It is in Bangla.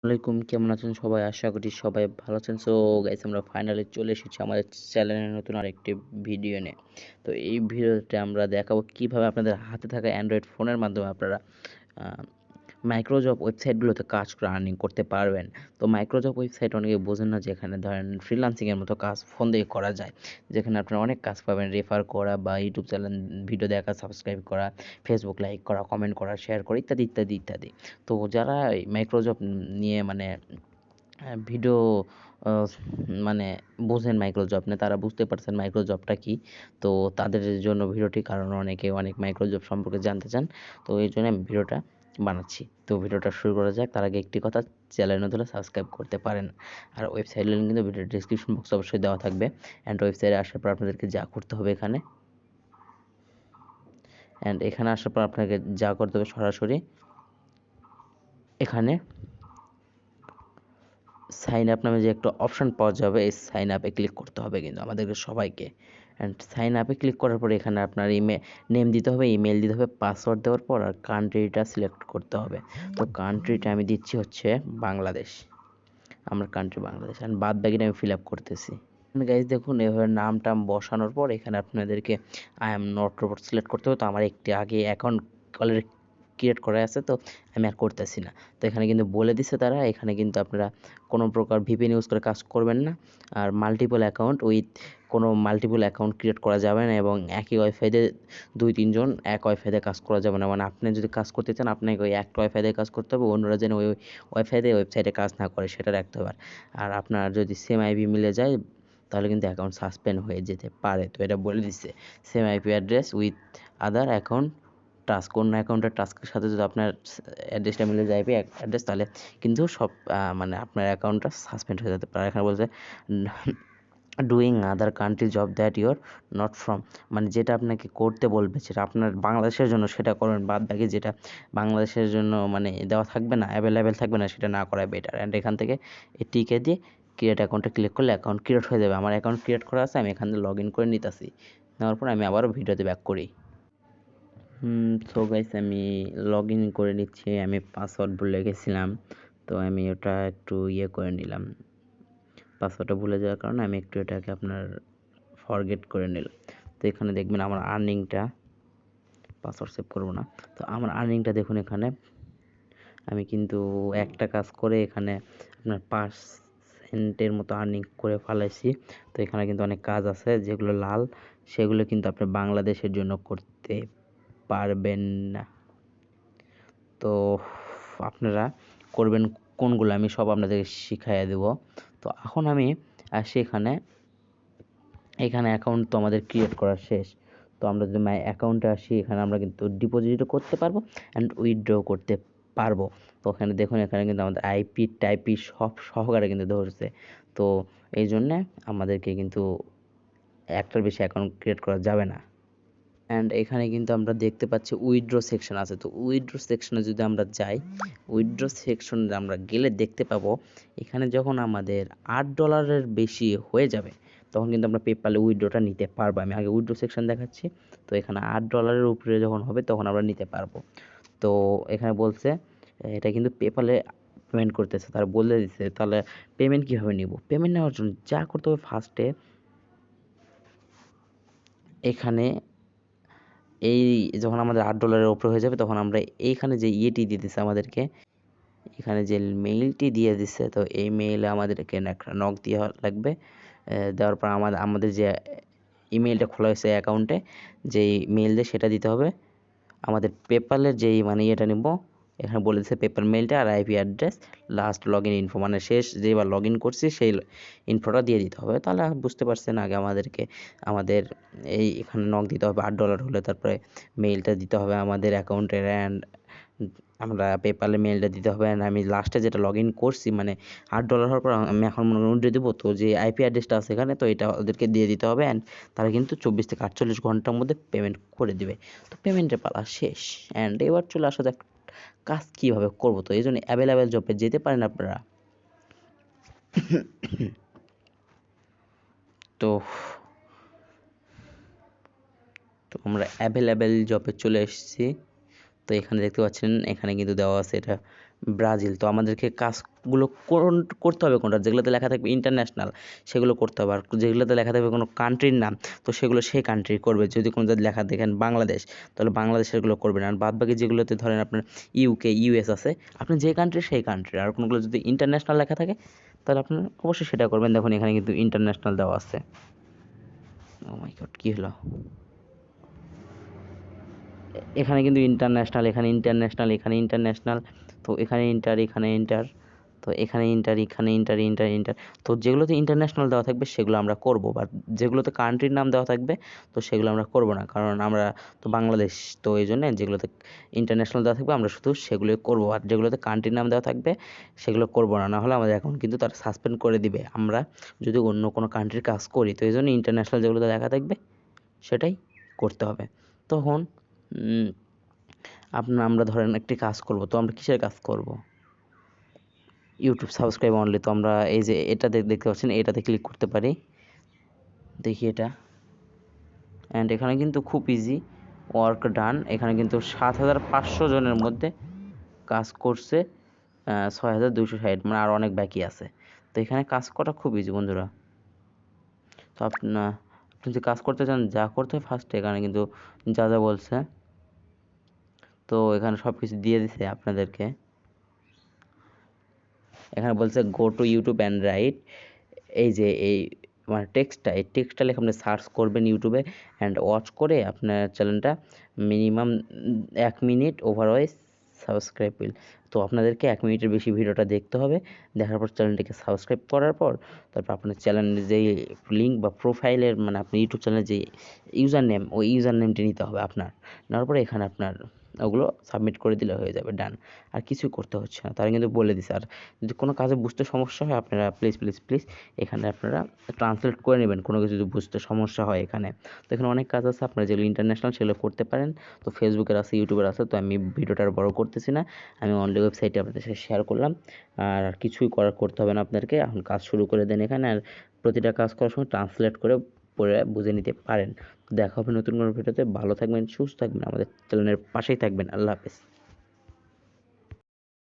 আসসালামাইকুম, কেমন আছেন সবাই? আশা করি সবাই ভালো আছেন। সো গাইস, আমরা ফাইনালি চলে এসেছি আমাদের চ্যানেলের নতুন আরেকটি ভিডিও নিয়ে। তো এই ভিডিওতে আমরা দেখাবো কিভাবে আপনাদের হাতে থাকা অ্যান্ড্রয়েড ফোনের মাধ্যমে আপনারা মাইক্রোজব ওয়েবসাইটগুলোতে কাজ করে আর্নিং করতে পারবেন। তো মাইক্রোজব ওয়েবসাইট অনেকে বোঝেন না, যেখানে ধরেন ফ্রিল্যান্সিংয়ের মতো কাজ ফোন দিয়ে করা যায়, যেখানে আপনারা অনেক কাজ পাবেন, রেফার করা বা ইউটিউব চ্যানেল ভিডিও দেখা, সাবস্ক্রাইব করা, ফেসবুক লাইক করা, কমেন্ট করা, শেয়ার করা, ইত্যাদি ইত্যাদি ইত্যাদি। তো যারা মাইক্রোজব নিয়ে ভিডিও মানে বোঝেন মাইক্রোজব নিয়ে, তারা বুঝতে পারছেন মাইক্রোজবটা কি। তো তাদের জন্য ভিডিওটি, কারণ অনেকে অনেক মাইক্রোজব সম্পর্কে জানতে চান। তো এই জন্য আমি ভিডিওটা বানাচ্ছি। তো ভিডিওটা শুরু করা যাক। তার আগে একটি কথা, চ্যানেল নতুন হলে সাবস্ক্রাইব করতে পারেন। আর ওয়েবসাইটের লিঙ্ক কিন্তু ভিডিওর ডেসক্রিপশন বক্সে অবশ্যই দেওয়া থাকবে। অ্যান্ড ওয়েবসাইটে আসার পর আপনাদেরকে যা করতে হবে এখানে আসার পর আপনাকে যা করতে হবে, সরাসরি এখানে সাইন আপ নামে যে একটা অপশন পাওয়া যাবে, এই সাইন আপে ক্লিক করতে হবে কিন্তু আমাদেরকে সবাইকে। অ্যান্ড সাইন আপে ক্লিক করার পরে এখানে আপনার নেম দিতে হবে, ইমেল দিতে হবে, পাসওয়ার্ড দেওয়ার পর আর কান্ট্রিটা সিলেক্ট করতে হবে। তো কান্ট্রিটা আমি দিচ্ছি হচ্ছে বাংলাদেশ, আমার কান্ট্রি বাংলাদেশ। অ্যান্ড বাদ বাকিটা আমি ফিল আপ করতেছি। গাইজ দেখুন, এভাবে নাম টাম বসানোর পর এখানে আপনাদেরকে I am not robot select করতে হবে। তো আমার একটি আগে অ্যাকাউন্ট অলরেডি ক্রিয়েট করা আছে, তো আমি আর করতেছি না। তো এখানে কিন্তু বলে দিচ্ছে তারা, এখানে কিন্তু আপনারা কোনো প্রকার ভিপিএন ইউজ করে কাজ করবেন না। আর মাল্টিপল অ্যাকাউন্ট ক্রিয়েট করা যাবে না, এবং একই ওয়াইফাইতে 2-3 জন এক ওয়াইফাইতে কাজ করা যাবে না। মানে আপনি যদি কাজ করতে চান, আপনাকে ওই একটা ওয়াইফাইতে কাজ করতে হবে, অন্যরা যেন ওই ওয়াইফাইতে ওয়েবসাইটে কাজ না করে সেটা রাখতে হবে। আর আপনার যদি সেম আইপি মিলে যায়, তাহলে কিন্তু অ্যাকাউন্ট সাসপেন্ড হয়ে যেতে পারে। তো এটা বলে দিচ্ছে, same IP address with other account task. অন্য অ্যাকাউন্টের টাস্কের সাথে যদি আপনার অ্যাড্রেসটা মিলে যায় আইপি অ্যাড্রেস, তাহলে কিন্তু সব মানে আপনার অ্যাকাউন্টটা সাসপেন্ড হয়ে যেতে পারে। এখানে বলছে doing other country job that your not from, মানে যেটা আপনাকে করতে বলবে, যেটা আপনার বাংলাদেশের জন্য সেটা করবেন, বাদ বাকি যেটা বাংলাদেশের জন্য মানে দেওয়া থাকবে না, অ্যাভেলেবেল থাকবে না, সেটা না করাই বেটার। অ্যান্ড এখান থেকে টিকে দিয়ে ক্রিয়েট অ্যাকাউন্টে ক্লিক করলে অ্যাকাউন্ট ক্রিয়েট হয়ে যাবে। আমার অ্যাকাউন্ট ক্রিয়েট করা আছে, আমি এখান থেকে লগ ইন করে নিতেছি। নেওয়ার পর আমি আবারও ভিডিওতে ব্যাক করি। সো গাইস, আমি লগ ইন করে নিচ্ছি। আমি পাসওয়ার্ড ভুলে গেছিলাম, তো আমি ওটা একটু করে নিলাম। পাসওয়ার্ডটা ভুলে যাওয়ার কারণে আমি একটু এটাকে আপনার ফরগেট করে নিলাম। তো এখানে দেখবেন আমার আর্নিংটা, পাসওয়ার্ড সেভ করবো না। তো আমার আর্নিংটা দেখুন, এখানে আমি কিন্তু একটা কাজ করে এখানে আপনার 5 সেন্টের মতো আর্নিং করে ফেলাইছি। তো এখানে কিন্তু অনেক কাজ আছে যেগুলো লাল, সেগুলো কিন্তু আপনি বাংলাদেশের জন্য করতে পারবেন না। তো আপনারা করবেন কোনগুলো, আমি সব আপনাদেরকে শিখাইয়া দেব। তো এখন আমি আসি এখানে অ্যাকাউন্ট তো আমাদের ক্রিয়েট করা শেষ। তো আমরা যদি মাই অ্যাকাউন্টে আসি, এখানে আমরা কিন্তু ডিপোজিটও করতে পারবো অ্যান্ড উইথড্র করতে পারবো। তো ওখানে দেখুন, এখানে কিন্তু আমাদের আইপি টাইপি সব সহকারে কিন্তু ধরছে। তো এই জন্যে আমাদেরকে কিন্তু একটার বেশি অ্যাকাউন্ট ক্রিয়েট করা যাবে না। অ্যান্ড এখানে কিন্তু আমরা দেখতে পাচ্ছি উইথড্র সেকশন আছে। তো উইথড্র সেকশনে যদি আমরা যাই, উইথড্র সেকশনে আমরা গেলে দেখতে পাবো, এখানে যখন আমাদের $8 বেশি হয়ে যাবে, তখন কিন্তু আমরা পেপ্যালে উইথড্রটা নিতে পারবো। আমি আগে উইথড্র সেকশন দেখাচ্ছি। তো এখানে $8 উপরে যখন হবে, তখন আমরা নিতে পারবো। তো এখানে বলছে এটা কিন্তু পেপ্যালে পেমেন্ট করতেছে, তারা বলে দিচ্ছে। তাহলে পেমেন্ট কীভাবে নিব? পেমেন্ট নেওয়ার জন্য যা করতে হবে, ফার্স্টে এখানে এই যখন আমাদের $8 উপরে হয়ে যাবে, তখন আমরা এইখানে যে ইয়েটি দিয়ে দিচ্ছে আমাদেরকে, এখানে যে মেইলটি দিয়ে দিচ্ছে, তো এই মেইলে আমাদেরকে একটা নক দেওয়া লাগবে। দেওয়ার পর আমাদের যে ইমেলটা খোলা হয়েছে অ্যাকাউন্টে, যেই মেইল দিয়ে সেটা দিতে হবে। আমাদের পেপ্যালের যেই মানে ইয়েটা নেব, এখানে বলে দিচ্ছে পেপ্যাল মেইলটা আর IP address, last log in info, মানে শেষ যেবার লগ ইন করছি সেই ইনফোটা দিয়ে দিতে হবে। তাহলে বুঝতে পারছেন, আগে আমাদের এখানে নক দিতে হবে $8 হলে, তারপরে মেইলটা দিতে হবে আমাদের অ্যাকাউন্টের, অ্যান্ড আমরা পেপ্যালে মেইলটা দিতে হবে। অ্যান্ড আমি লাস্টে যেটা লগ ইন করছি, মানে $8 হওয়ার পর আমি এখন মনে করি উইথড্র দেবো, তো যে আইপি অ্যাড্রেসটা আছে এখানে, তো এটা ওদেরকে দিয়ে দিতে হবে। অ্যান্ড তারা কিন্তু 24 থেকে 48 ঘন্টার মধ্যে পেমেন্ট করে দিবে। তো পেমেন্টের পালা শেষ। অ্যান্ড এবার চলে আসা যাক কাজ কীভাবে করবো। তো এই জন্য অ্যাভেলেবেল জবে যেতে পারেন আপনারা। তো আমরা অ্যাভেলেবেল জবে চলে এসেছি। তো এখানে দেখতে পাচ্ছেন, এখানে কিন্তু দেওয়া আছে এটা ব্রাজিল। তো আমাদেরকে কাজ কাজগুলো করতে হবে কোনটা, যেগুলোতে লেখা থাকবে ইন্টারন্যাশনাল সেগুলো করতে হবে, আর যেগুলোতে লেখা থাকবে কোনো কান্ট্রির নাম তো সেগুলো সেই কান্ট্রি করবে। যদি কোনো জায়গায় লেখা দেখেন বাংলাদেশ তাহলে বাংলাদেশেরগুলো করবেন, আর বাদবাকি যেগুলোতে ধরেন আপনার ইউকে ইউএস আছে আপনি যে কান্ট্রি সেই কান্ট্রি, আর কোনোগুলো যদি ইন্টারন্যাশনাল লেখা থাকে তাহলে আপনি অবশ্যই সেটা করবেন। দেখুন এখানে কিন্তু ইন্টারন্যাশনাল দেওয়া আছে। ও মাই গড, কি হলো? এখানে কিন্তু ইন্টারন্যাশনাল, এখানে ইন্টারন্যাশনাল, এখানে ইন্টারন্যাশনাল, তো এখানে ইন্টার, এখানে ইন্টার, তো এখানে ইন্টার, এখানে ইন্টার, ইন্টার, ইন্টার। তো যেগুলোতে ইন্টারন্যাশনাল দেওয়া থাকবে সেগুলো আমরা করব, বা যেগুলোতে কান্ট্রির নাম দেওয়া থাকবে তো সেগুলো আমরা করব না, কারণ আমরা তো বাংলাদেশ, তো এই জন্য যেগুলোতে ইন্টারন্যাশনাল দেওয়া থাকবে আমরা শুধু সেগুলোই করব, আর যেগুলোতে কান্ট্রির নাম দেওয়া থাকবে সেগুলো করব না, নাহলে আমাদের অ্যাকাউন্ট কিন্তু তারা সাসপেন্ড করে দিবে আমরা যদি অন্য কোনো কান্ট্রির কাজ করি। তো এই জন্য ইন্টারন্যাশনাল যেগুলোতে লেখা থাকবে সেটাই করতে হবে। তখন আমরা ধরেন একটি কাজ করব, তো আমরা কিসের কাজ করব? YouTube subscribe only. তো আমরা এই যে এটা দেখতে পাচ্ছেন, এটাতে ক্লিক করতে পারি। দেখি এটা, অ্যান্ড এখানে কিন্তু খুব ইজি, ওয়ার্ক ডান। এখানে কিন্তু 7,500 জনের মধ্যে কাজ করছে 6,260, মানে আর অনেক বাকি আছে। তো এখানে কাজ করা খুব ইজি বন্ধুরা। তো আপনি যদি কাজ করতে চান যা করতে হয় ফার্স্টে এখানে কিন্তু যা যা বলছে, তো এখানে সব কিছু দিয়ে দিছে আপনাদেরকে। এখানে বলছে go to YouTube and right, এই যে এই মানে এই টেক্সটটা লিখে আপনি সার্চ করবেন ইউটিউবে, অ্যান্ড ওয়াচ করে আপনার চ্যানেলটা মিনিমাম 1 মিনিট ওভারওয়াইজ সাবস্ক্রাইব উইল। তো আপনাদেরকে 1 মিনিটের বেশি ভিডিওটা দেখতে হবে, দেখার পর চ্যানেলটিকে সাবস্ক্রাইব করার পর তারপর আপনার চ্যানেলের যেই লিঙ্ক বা প্রোফাইলের মানে আপনার ইউটিউব চ্যানেলের যে ইউজার নেম, ওই ইউজার নেমটি নিতে হবে আপনার, নেওয়ার পরে এখানে আপনার ওগুলো সাবমিট করে দিলে হয়ে যাবে, ডান। আর কিছুই করতে হচ্ছে না, তারা কিন্তু বলে দিছে। আর যদি কোনো কাজে বুঝতে সমস্যা হয় আপনারা প্লিজ এখানে আপনারা ট্রান্সলেট করে নেবেন কোনো কিছু যদি বুঝতে সমস্যা হয় এখানে। তো এখানে অনেক কাজ আছে আপনারা যেগুলো ইন্টারন্যাশনাল সেগুলো করতে পারেন। তো ফেসবুকের আছে, ইউটিউবের আছে, তো আমি ভিডিওটা আর বড় করতেছি না, আমি অনলি ওয়েবসাইটে আপনাদের সাথে শেয়ার করলাম। আর কিছুই করতে হবে না আপনাদেরকে, এখন কাজ শুরু করে দেন এখানে, আর প্রতিটা কাজ করার সময় ট্রান্সলেট করে পড়ে বুঝে নিতে পারেন। দেখা হবে নতুন কোনো ভিডিওতে। ভালো থাকবেন, সুস্থ থাকবেন, আমাদের চ্যানেলের পাশেই থাকবেন। আল্লাহ হাফেজ।